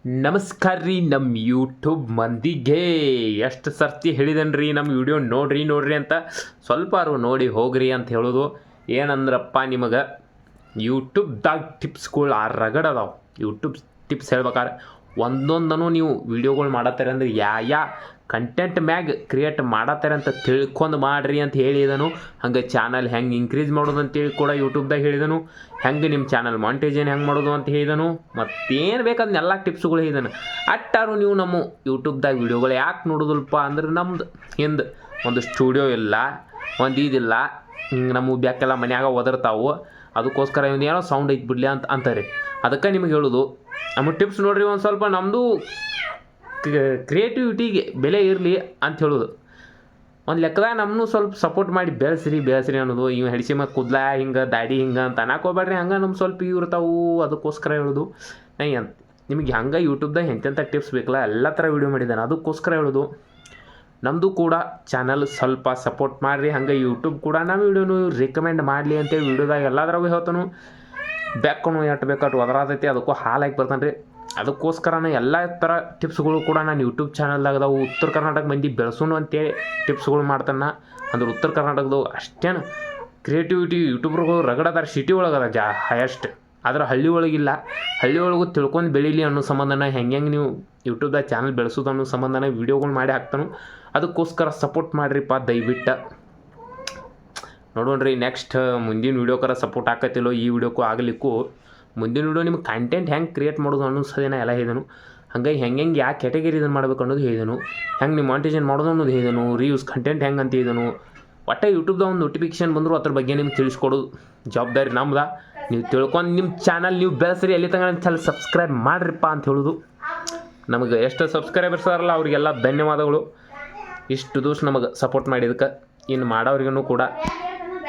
ನಮಸ್ಕಾರ ರೀ ನಮ್ಮ ಯೂಟ್ಯೂಬ್ ಮಂದಿಗೆ ಎಷ್ಟು ಸರ್ತಿ ಹೇಳಿದನ್ರಿ ನಮ್ಮ ವಿಡಿಯೋ ನೋಡ್ರಿ ಅಂತ ಸ್ವಲ್ಪಾರು ನೋಡಿ ಹೋಗ್ರಿ ಅಂತ ಹೇಳೋದು ಏನಂದ್ರಪ್ಪ ನಿಮಗೆ ಯೂಟ್ಯೂಬ್ದಾಗ ಟಿಪ್ಸ್ಗಳು ಆ ರಗಡ ಅದಾವೆ. ಯೂಟ್ಯೂಬ್ ಟಿಪ್ಸ್ ಹೇಳ್ಬೇಕಾರೆ ಒಂದೊಂದನು ನೀವು ವಿಡಿಯೋಗಳು ಮಾಡತ್ತಾರೆ ಅಂದ್ರೆ ಯಾ ಕಂಟೆಂಟ್ ಮ್ಯಾಗ್ ಕ್ರಿಯೇಟ್ ಮಾಡತ್ತಾರೆ ಅಂತ ತಿಳ್ಕೊಂಡು ಮಾಡ್ರಿ ಅಂತ ಹೇಳಿದನು. ಹಂಗೆ ಚಾನಲ್ ಹೆಂಗೆ ಇನ್ಕ್ರೀಸ್ ಮಾಡೋದು ಅಂತೇಳಿ ಕೂಡ ಯೂಟ್ಯೂಬ್ದಾಗ ಹೇಳಿದನು. ಹೆಂಗೆ ನಿಮ್ಮ ಚಾನಲ್ ಮಾನಿಟೈಸೇಷನ್ ಹೆಂಗೆ ಮಾಡೋದು ಅಂತ ಹೇಳಿದನು. ಮತ್ತೇನು ಬೇಕದನ್ನೆಲ್ಲ ಟಿಪ್ಸ್ಗಳು ಹೇಳಿದನು. ಅಟ್ಟಾರು ನೀವು ನಮ್ಮ ಯೂಟ್ಯೂಬ್ದಾಗ ವಿಡಿಯೋಗಳು ಯಾಕೆ ನೋಡೋದಲ್ಪ ಅಂದ್ರೆ ನಮ್ದು ಹಿಂದೆ ಒಂದು ಸ್ಟುಡಿಯೋ ಇಲ್ಲ, ಒಂದು ಇದಿಲ್ಲ, ಹಿಂಗೆ ನಮ್ಮ ಬ್ಯಾಕೆಲ್ಲ ಮನ್ಯಾಗ ಒದರ್ತಾವು, ಅದಕ್ಕೋಸ್ಕರ ಇವ್ನು ಏನೋ ಸೌಂಡ್ ಐತೆ ಬಿಡಲಿ ಅಂತಾರೆ. ಅದಕ್ಕೆ ನಿಮಗೆ ಹೇಳೋದು ನಮ್ಮ ಟಿಪ್ಸ್ ನೋಡ್ರಿ, ಒಂದು ಸ್ವಲ್ಪ ನಮ್ಮದು ಕ್ರಿಯೇಟಿವಿಟಿಗೆ ಬೆಲೆ ಇರಲಿ ಅಂತ ಹೇಳೋದು. ಒಂದು ಲೆಕ್ಕದಾಗ ನಮ್ಮನ್ನು ಸ್ವಲ್ಪ ಸಪೋರ್ಟ್ ಮಾಡಿ ಬೆಳೆಸ್ರಿ ಅನ್ನೋದು. ಇವು ಹೆಡಿಸಿ ಮತ್ತು ಕೂದಲ ಹಿಂಗೆ ದಾಡಿ ಹಿಂಗೆ ಅಂತ ಅನ್ನಕೋಬೇಡ್ರಿ. ಹಂಗೆ ನಮ್ಮ ಸ್ವಲ್ಪ ಇವು ಇರ್ತಾವು, ಅದಕ್ಕೋಸ್ಕರ ಹೇಳೋದು. ನಿಮಗೆ ಹಂಗೆ ಯೂಟ್ಯೂಬ್ದಾಗ ಎಂತೆಂಥ ಟಿಪ್ಸ್ ಬೇಕಲ್ಲ ಎಲ್ಲ ಥರ ವೀಡಿಯೋ ಮಾಡಿದ್ದಾನೆ, ಅದಕ್ಕೋಸ್ಕರ ಹೇಳೋದು. ನಮ್ಮದು ಕೂಡ ಚಾನಲ್ ಸ್ವಲ್ಪ ಸಪೋರ್ಟ್ ಮಾಡಿರಿ. ಹಂಗೆ ಯೂಟ್ಯೂಬ್ ಕೂಡ ನಮ್ಮ ವೀಡಿಯೋನು ರಿಕಮೆಂಡ್ ಮಾಡಲಿ ಅಂತೇಳಿ ವೀಡಿಯೋದಾಗ ಎಲ್ಲದ್ರಾಗೂ ಹೇಳ್ತಾನು. ಬೆಕ್ಕನು ಎಟ್ಟು ಬೇಕಾಟು ಒದರಾತೈತಿ, ಅದಕ್ಕೂ ಹಾಲಾಗಿ ಬರ್ತಾನೆ ರೀ. ಅದಕ್ಕೋಸ್ಕರನೇ ಎಲ್ಲ ಥರ ಟಿಪ್ಸ್ಗಳು ಕೂಡ ನಾನು ಯೂಟ್ಯೂಬ್ ಚಾನಲ್ದಾಗದಾವು. ಉತ್ತರ ಕರ್ನಾಟಕ ಮಂದಿ ಬೆಳೆಸೋನು ಅಂತೇಳಿ ಟಿಪ್ಸ್ಗಳು ಮಾಡ್ತಾನೆ. ಅಂದ್ರೆ ಉತ್ತರ ಕರ್ನಾಟಕದವು ಅಷ್ಟೇನು ಕ್ರಿಯೇಟಿವಿಟಿ ಯೂಟ್ಯೂಬ್ರುಗಳು ರಗಡದಾರ. ಸಿಟಿ ಒಳಗದ ಹೈಯೆಸ್ಟ್, ಆದ್ರೆ ಹಳ್ಳಿ ಒಳಗಿಲ್ಲ. ಹಳ್ಳಿ ಒಳಗೂ ತಿಳ್ಕೊಂಡು ಬೆಳೀಲಿ ಅನ್ನೋ ಸಂಬಂಧನ ಹೆಂಗೆ ನೀವು ಯೂಟ್ಯೂಬ್ದಾಗ ಚಾನಲ್ ಬೆಳೆಸೋದು ಅನ್ನೋ ಸಂಬಂಧನ ವೀಡಿಯೋಗಳು ಮಾಡಿ ಹಾಕ್ತಾನು. ಅದಕ್ಕೋಸ್ಕರ ಸಪೋರ್ಟ್ ಮಾಡಿರಿಪ್ಪ ದಯವಿಟ್ಟು. ನೋಡೋಣ್ರಿ ನೆಕ್ಸ್ಟ್ ಮುಂದಿನ ವೀಡಿಯೋಕರ ಸಪೋರ್ಟ್ ಆಕತಿಲ್ಲೋ, ಈ ವಿಡಿಯೋಕ್ಕೂ ಆಗಲಿಕ್ಕೂ ಮುಂದಿನ ವೀಡಿಯೋ ನಿಮ್ಗೆ ಕಂಟೆಂಟ್ ಹೆಂಗೆ ಕ್ರಿಯೇಟ್ ಮಾಡೋದು ಅನ್ನೋಸೋದೇನ ಎಲ್ಲ ಹೇಳಿದನು. ಹಾಗಾಗಿ ಹೆಂಗೆ ಯಾವ ಕ್ಯಾಟಗರಿ ಇದನ್ನು ಮಾಡ್ಬೇಕು ಅನ್ನೋದು ಹೇಳಿದನು. ಹೆಂಗೆ ನೀವು ಮಾನಿಟೈಸೇಷನ್ ಮಾಡೋದು ಅನ್ನೋದು ಹೇಳಿದನು. ರೀಯೂಸ್ ಕಂಟೆಂಟ್ ಹೆಂಗೆ ಅಂತ ಹೇಳಿದನು. ಒಟ್ಟು ಯೂಟ್ಯೂಬ್ದಾಗ ಒಂದು ನೋಟಿಫಿಕೇಶನ್ ಬಂದರೂ ಅದ್ರ ಬಗ್ಗೆ ನಿಮ್ಗೆ ತಿಳಿಸ್ಕೊಡೋದು ಜವಾಬ್ದಾರಿ ನಮ್ದು. ನೀವು ತಿಳ್ಕೊಂಡು ನಿಮ್ಮ ಚಾನಲ್ ನೀವು ಬೆಳೆಸ್ರಿ, ಎಲ್ಲಿ ತನಕ ಚಾನಲ್ ಸಬ್ಸ್ಕ್ರೈಬ್ ಮಾಡಿರಿಪ್ಪ ಅಂತ ಹೇಳೋದು. ನಮಗೆ ಎಷ್ಟು ಸಬ್ಸ್ಕ್ರೈಬರ್ಸ್ ಅದಾರಲ್ಲ ಅವರಿಗೆಲ್ಲ ಧನ್ಯವಾದಗಳು. ಇಷ್ಟು ದಿವಸ ನಮಗೆ ಸಪೋರ್ಟ್ ಮಾಡಿದಕ್ಕೆ. ಇನ್ನು ಮಾಡೋರಿಗೂ ಕೂಡ